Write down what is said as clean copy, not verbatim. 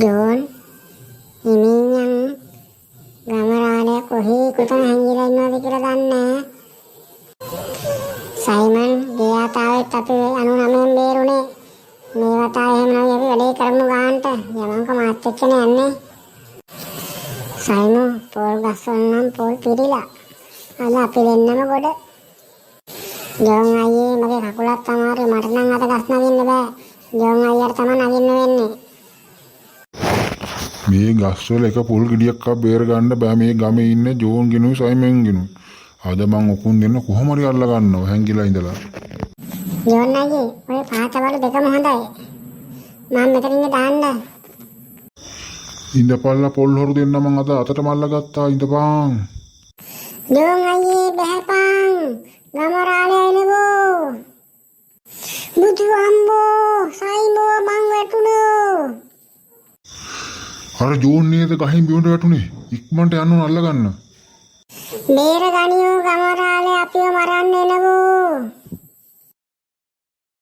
John හිමියන් ගමරාලේ කොහේ කොතන හැංගිලා ඉන්නවද කියලා දන්නේ නැහැ. සයිමන් ගියාතාවෙත් අපි 99න් බේරුනේ. මේ වතාවේ එහෙම නම් අපි වැඩේ කරමු ගාන්ට. යමංක මාත් එක්කනේ යන්නේ. සයිමෝ පොල් ගස්වල නම් පොල් පිරිලා. අද අපි දෙන්නම ගොඩ. ජෝන් අයියේ මගේ කකුලත් අමාරුයි. මට නම් අත ගස් නගින්න බෑ. ජෝන් අයියට තමයි නගින්න වෙන්නේ. මේ ගස්වල එක පොල් ගෙඩියක් බේර ගන්න බෑ. මේ ගමේ ඉන්නේ ජෝන් ගිනුයි සයිමන් ගිනුයි. අද මං ඔකුන් දෙන්න කොහොම හරි අල්ල ගන්නවා හැංගිලා ඉඳලා. ජෝන් අයියේ ඔය පාතවල දෙකම හොඳයි. මම මෙතන ඉන්න දාන්න. ඉඳපල්ලා පොල් හොරු දෙන්න මං අද අතට මල්ල ගත්තා. ඉඳපන්. ජෝන් අයියේ බහැපන්. ගමරාලේ එනකෝ. බුදු අම්බෝ සයිමෝ මං වැටුණෝ. අර ජෝන් නේද ගහින් බිමට වැටුනේ. ඉක්මනට යන්න ඕන අල්ල ගන්න. බේර ගනියෝ ගමරාලේ අපිව මරන්න එනකෝ.